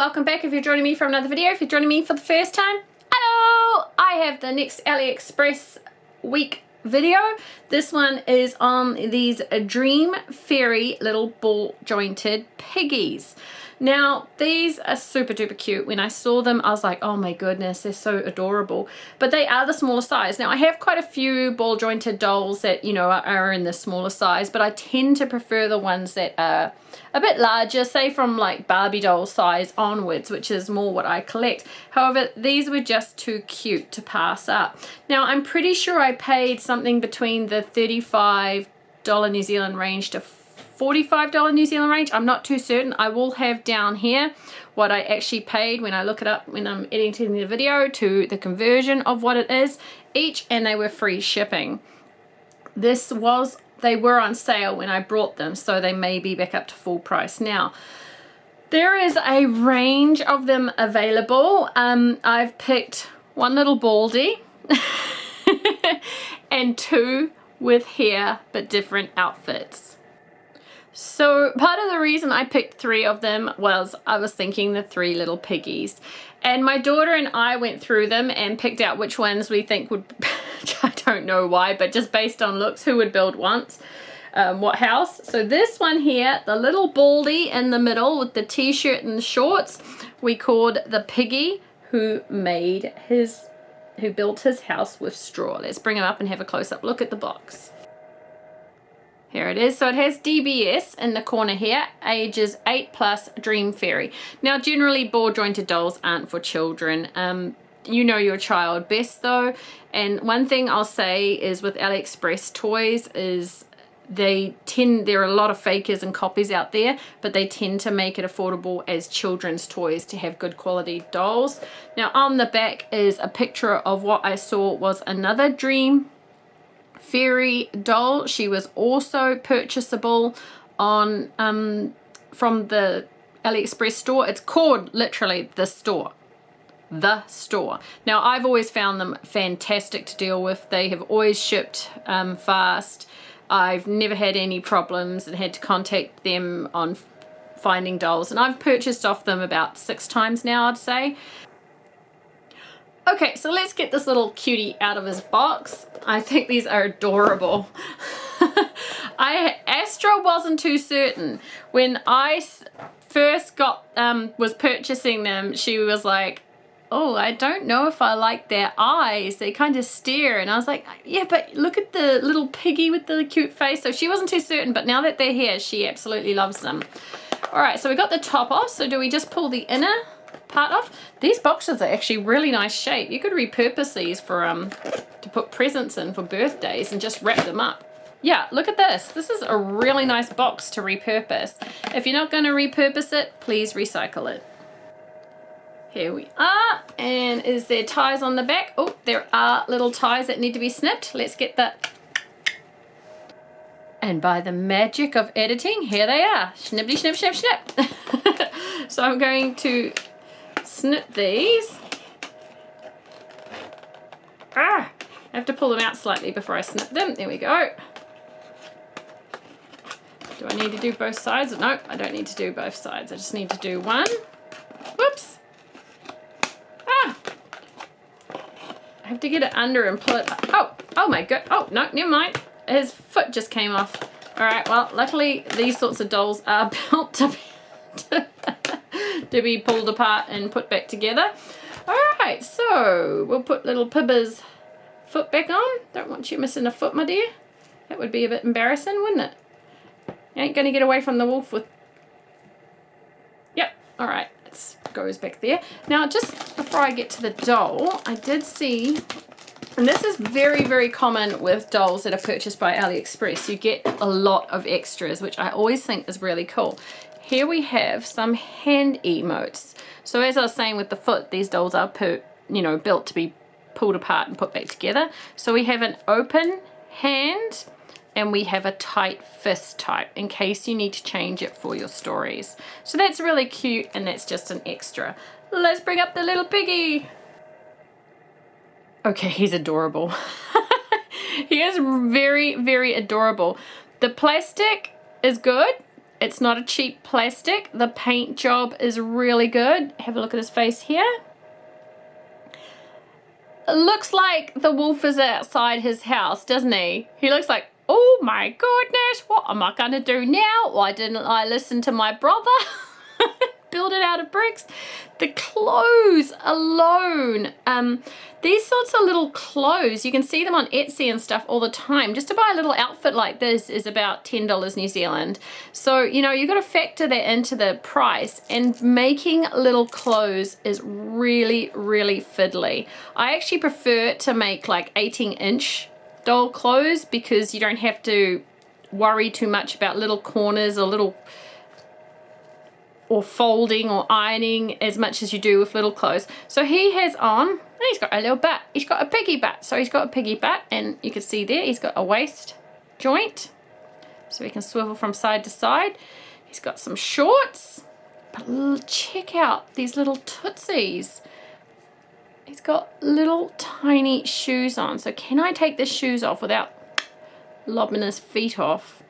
welcome back if you're joining me for another video. If you're joining me for the first time, hello! I have the next Aliexpress week video. This one is on these Dream Fairy little ball jointed piggies. Now these are super duper cute. When I saw them I was like, oh my goodness, they're so adorable, but they are the smaller size. Now I have quite a few ball jointed dolls that, you know, are in the smaller size, but I tend to prefer the ones that are a bit larger, say from like Barbie doll size onwards, which is more what I collect. However, these were just too cute to pass up. Now I'm pretty sure I paid something between the $35 New Zealand range to $45 New Zealand range. I'm not too certain. I will have down here what I actually paid when I look it up when I'm editing the video to the conversion of what it is each, and they were free shipping. They were on sale when I brought them, so they may be back up to full price now. There is a range of them available. I've picked one little baldy and two with hair but different outfits. So part of the reason I picked three of them was I was thinking the three little piggies, and my daughter and I went through them and picked out which ones we think would I don't know why, but just based on looks, who would build once what house. So this one here, the little baldy in the middle with the t-shirt and the shorts, we called the piggy who built his house with straw. Let's bring him up and have a close-up look at the box. Here it is. So it has DBS in the corner here, ages 8+ Dream Fairy. Now generally ball jointed dolls aren't for children. You know your child best though. And one thing I'll say is with Aliexpress toys is there are a lot of fakers and copies out there, but they tend to make it affordable as children's toys to have good quality dolls. Now on the back is a picture of what I saw was another Dream Fairy doll. She was also purchasable on from the Aliexpress store. It's called literally the store. Now I've always found them fantastic to deal with. They have always shipped fast. I've never had any problems and had to contact them on finding dolls, and I've purchased off them about 6 times now, I'd say. Okay, so let's get this little cutie out of his box. I think these are adorable. Astra wasn't too certain. When I first was purchasing them, she was like, oh, I don't know if I like their eyes. They kind of stare. And I was like, yeah, but look at the little piggy with the cute face. So she wasn't too certain, but now that they're here, she absolutely loves them. All right, so we got the top off. So do we just pull the inner part off? These boxes are actually really nice shape. You could repurpose these for to put presents in for birthdays and just wrap them up. Yeah, look at this. This is a really nice box to repurpose. If you're not going to repurpose it, please recycle it. Here we are. And is there ties on the back? Oh, there are little ties that need to be snipped. Let's get that. And by the magic of editing, here they are. Snippity snip snip snip. So I'm going to snip these. I have to pull them out slightly before I snip them. There we go. Do I need to do both sides? No, I don't need to do both sides. I just need to do one. Whoops. I have to get it under and pull it up. Oh my god. Oh, no, never mind. His foot just came off. All right, well, luckily these sorts of dolls are built to be pulled apart and put back together. All right, so we'll put little Pibba's foot back on. Don't want you missing a foot, my dear. That would be a bit embarrassing, wouldn't it? You ain't gonna get away from the wolf with... Yep, all right. Goes back there. Now just before I get to the doll, I did see, and this is very, very common with dolls that are purchased by Aliexpress, you get a lot of extras, which I always think is really cool. Here we have some hand emotes. So as I was saying with the foot, these dolls are built to be pulled apart and put back together. So we have an open hand and we have a tight fist type in case you need to change it for your stories. So that's really cute, and that's just an extra. Let's bring up the little piggy. Okay, he's adorable. He is very, very adorable. The plastic is good. It's not a cheap plastic. The paint job is really good. Have a look at his face here. It looks like the wolf is outside his house, doesn't he? He looks like, oh my goodness, what am I gonna do now? Why didn't I listen to my brother? Build it out of bricks. The clothes alone, these sorts of little clothes, you can see them on Etsy and stuff all the time. Just to buy a little outfit like this is about $10 New Zealand. So, you know, you've got to factor that into the price, and making little clothes is really, really fiddly. I actually prefer to make like 18-inch doll clothes because you don't have to worry too much about little corners or folding or ironing as much as you do with little clothes. So he has on, he's got a little butt. He's got a piggy butt. So he's got a piggy butt, and you can see there he's got a waist joint so he can swivel from side to side. He's got some shorts, but check out these little tootsies. He's got little tiny shoes on. So can I take the shoes off without lobbing his feet off?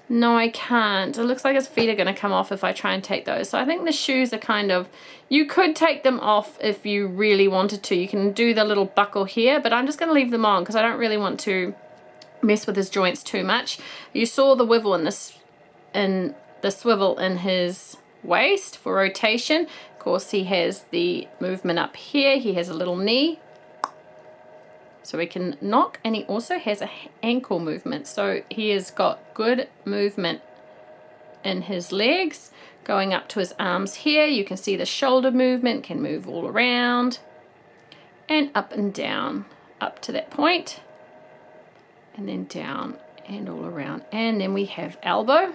No, I can't. It looks like his feet are going to come off if I try and take those. So I think the shoes are kind of, you could take them off if you really wanted to. You can do the little buckle here, but I'm just going to leave them on because I don't really want to mess with his joints too much. You saw the wivel in this, in the swivel in his waist for rotation. Of course, he has the movement up here. He has a little knee, so he can knock, and he also has an ankle movement. So he has got good movement in his legs, going up to his arms here. You can see the shoulder movement, can move all around and up and down, up to that point, and then down and all around. And then we have elbow.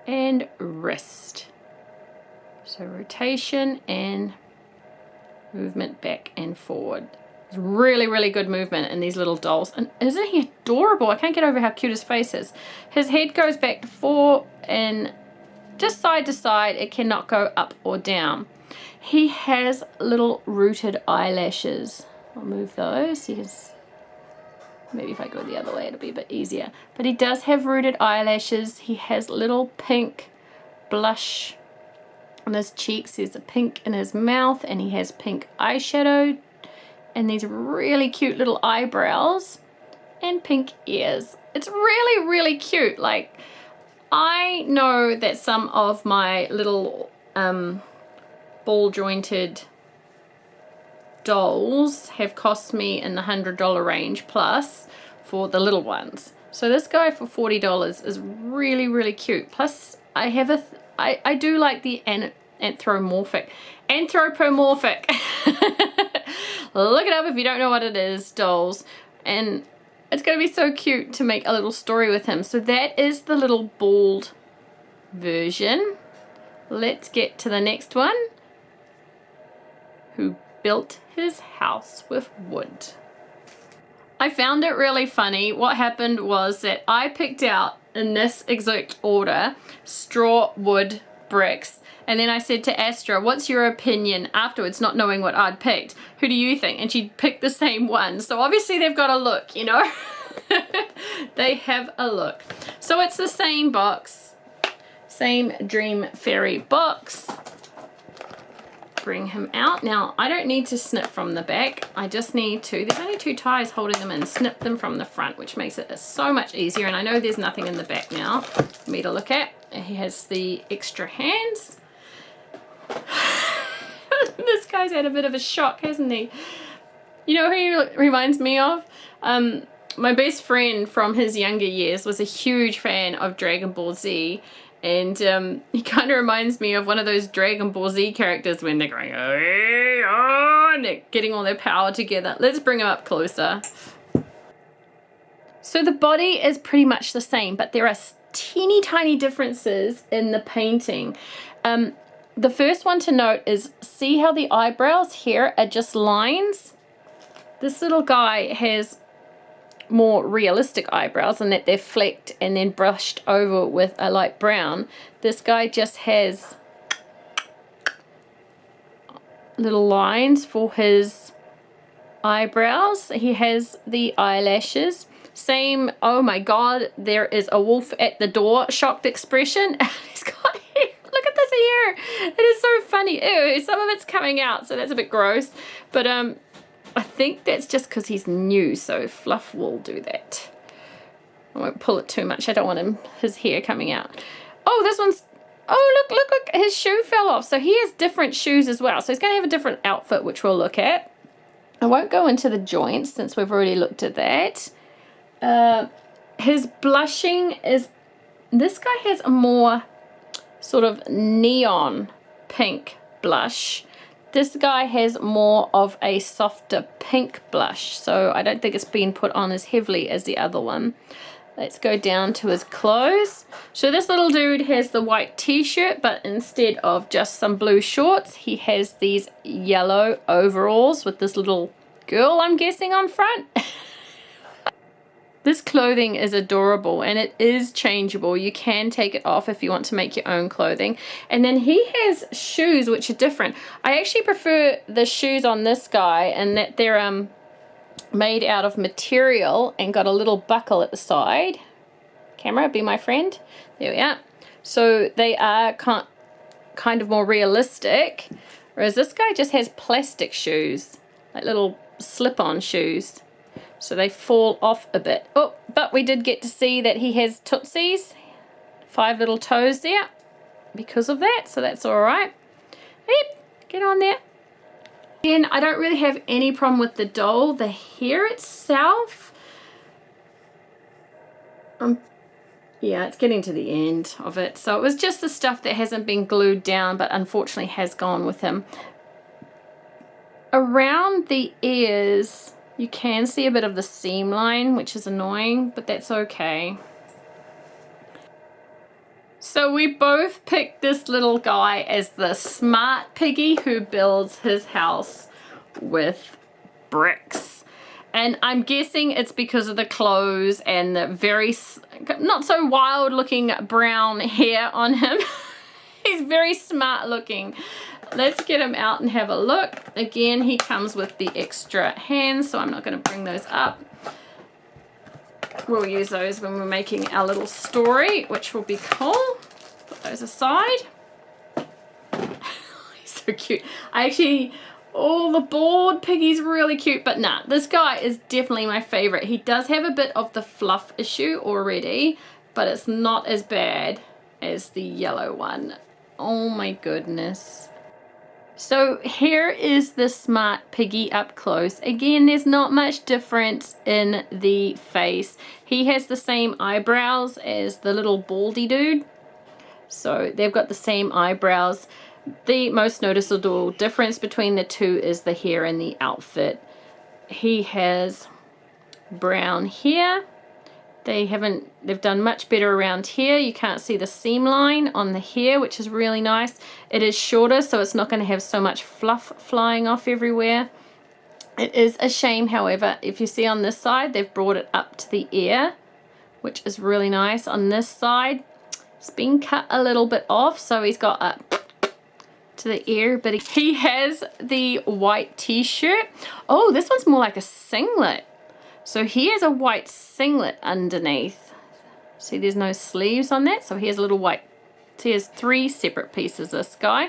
And wrist. So rotation and movement back and forward. It's really, really good movement in these little dolls. And isn't he adorable? I can't get over how cute his face is. His head goes back to fore and just side to side. It cannot go up or down. He has little rooted eyelashes. I'll move those. He has, maybe if I go the other way it'll be a bit easier. But he does have rooted eyelashes. He has little pink blush on his cheeks. There's a pink in his mouth, and he has pink eyeshadow and these really cute little eyebrows and pink ears. It's really, really cute. Like, I know that some of my little ball jointed dolls have cost me in the $100 range plus for the little ones. So this guy for $40 is really, really cute. Plus I have a I do like the anthropomorphic. Look it up if you don't know what it is, dolls. And it's going to be so cute to make a little story with him. So that is the little bald version. Let's get to the next one. Who built his house with wood. I found it really funny. What happened was that I picked out, in this exact order, straw, wood, bricks. And then I said to Astra, what's your opinion afterwards, not knowing what I'd picked? Who do you think? And she picked the same one. So obviously they've got a look, you know. They have a look. So it's the same box, same Dream Fairy box. Bring him out. Now, I don't need to snip from the back. I just need to, there's only 2 ties holding them in, snip them from the front, which makes it so much easier. And I know there's nothing in the back now for me to look at. He has the extra hands. This guy's had a bit of a shock, hasn't he? You know who he reminds me of? My best friend from his younger years was a huge fan of Dragon Ball Z. And he kind of reminds me of one of those Dragon Ball Z characters when they're going, oh, and they're getting all their power together. Let's bring him up closer. So the body is pretty much the same, but there are teeny tiny differences in the painting. The first one to note is, see how the eyebrows here are just lines? This little guy has more realistic eyebrows and that they're flecked and then brushed over with a light brown. This guy just has little lines for his eyebrows. He has the eyelashes. Same, oh my god, there is a wolf at the door, shocked expression. He's got hair. Look at this hair. It is so funny. Ew, some of it's coming out, so that's a bit gross. But I think that's just because he's new, so Fluff will do that. I won't pull it too much. I don't want his hair coming out. Oh, this one's, oh, look, his shoe fell off. So he has different shoes as well. So he's going to have a different outfit, which we'll look at. I won't go into the joints since we've already looked at that. His blushing is, this guy has a more sort of neon pink blush. This guy has more of a softer pink blush, so I don't think it's been put on as heavily as the other one. Let's go down to his clothes. So this little dude has the white t-shirt, but instead of just some blue shorts, he has these yellow overalls with this little girl, I'm guessing, on front. This clothing is adorable, and it is changeable. You can take it off if you want to make your own clothing. And then he has shoes which are different. I actually prefer the shoes on this guy, and that they're made out of material and got a little buckle at the side. Camera, be my friend. There we are. So they are kind of more realistic, whereas this guy just has plastic shoes, like little slip-on shoes. So they fall off a bit. Oh, but we did get to see that he has tootsies, 5 little toes there because of that, so that's all right. Yep, get on there. Again, I don't really have any problem with the doll. The hair itself, yeah, it's getting to the end of it. So it was just the stuff that hasn't been glued down, but unfortunately has gone with him. Around the ears, you can see a bit of the seam line, which is annoying, but that's okay. So we both picked this little guy as the smart piggy who builds his house with bricks. And I'm guessing it's because of the clothes and the very, not so wild looking brown hair on him. He's very smart looking. Let's get him out and have a look. Again, he comes with the extra hands, so I'm not going to bring those up. We'll use those when we're making our little story, which will be cool. Put those aside. He's so cute. Oh, the bored piggy's really cute, but nah, this guy is definitely my favorite. He does have a bit of the fluff issue already, but it's not as bad as the yellow one. Oh my goodness. So here is the smart piggy up close. Again, there's not much difference in the face. He has the same eyebrows as the little baldy dude. So they've got the same eyebrows. The most noticeable difference between the two is the hair and the outfit. He has brown hair. They've done much better around here. You can't see the seam line on the hair, which is really nice. It is shorter, so it's not going to have so much fluff flying off everywhere. It is a shame, however, if you see on this side, they've brought it up to the ear, which is really nice. On this side, it's been cut a little bit off, so he's got a to the ear, but he has the white t-shirt. Oh, this one's more like a singlet. So he has a white singlet underneath. See, there's no sleeves on that, so he has a little white. So he has 3 separate pieces, this guy.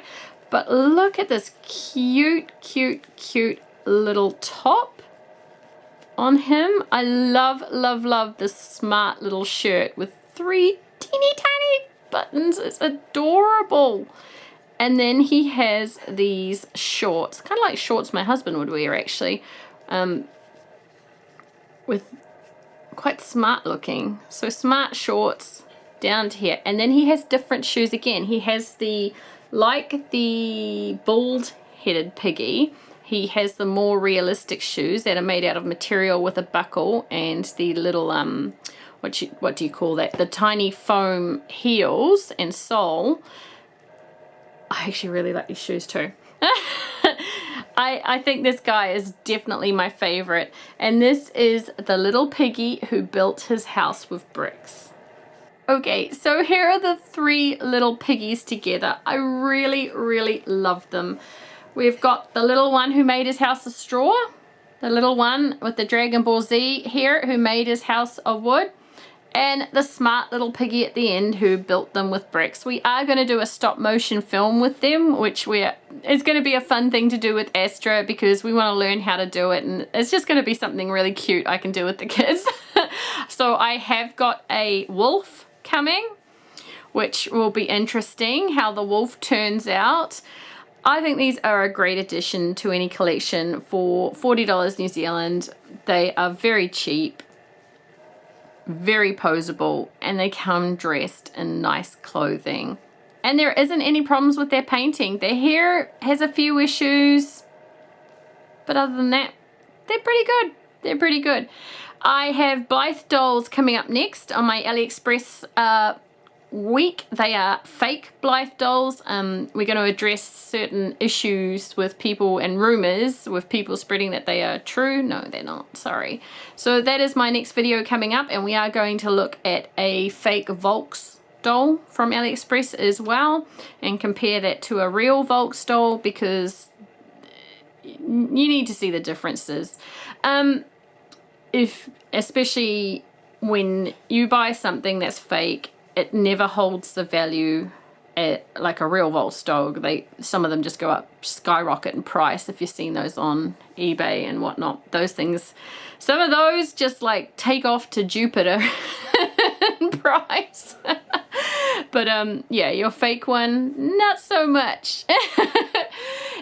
But look at this cute, cute, cute little top on him. I love, love, love this smart little shirt with 3 teeny tiny buttons. It's adorable. And then he has these shorts, kind of like shorts my husband would wear actually. With quite smart looking. So smart shorts down to here. And then he has different shoes again. He has the, like the bald-headed piggy, he has the more realistic shoes that are made out of material with a buckle and the little, what do you call that? The tiny foam heels and sole. I actually really like these shoes too. I think this guy is definitely my favorite, and this is the little piggy who built his house with bricks. Okay, so here are the 3 little piggies together. I really, really love them. We've got the little one who made his house of straw, the little one with the Dragon Ball Z here who made his house of wood, and the smart little piggy at the end who built them with bricks. We are going to do a stop motion film with them, which it's going to be a fun thing to do with Astra because we want to learn how to do it, and it's just going to be something really cute I can do with the kids. So I have got a wolf coming, which will be interesting how the wolf turns out. I think these are a great addition to any collection for $40 New Zealand. They are very cheap, very poseable, and they come dressed in nice clothing. And there isn't any problems with their painting. Their hair has a few issues, but other than that, they're pretty good. They're pretty good. I have Blythe dolls coming up next on my Aliexpress week. They are fake Blythe dolls. We're going to address certain issues with people and rumors with people spreading that they are true. No, they're not. Sorry. So that is my next video coming up, and we are going to look at a fake Volks doll from Aliexpress as well and compare that to a real Volks doll because you need to see the differences. Especially when you buy something that's fake, it never holds the value like a real Volks doll. Some of them just go up, skyrocket in price if you've seen those on eBay and whatnot. Those things, some of those just like take off to Jupiter in price. But yeah, your fake one, not so much.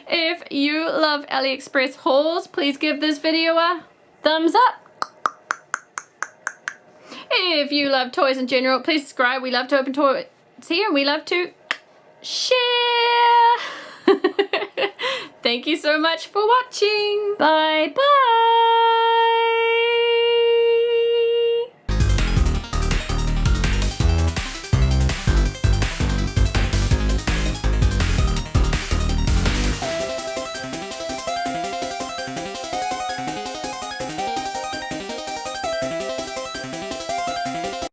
If you love Aliexpress hauls, please give this video a thumbs up. If you love toys in general, please subscribe. We love to open toys here and we love to share. Thank you so much for watching. Bye bye.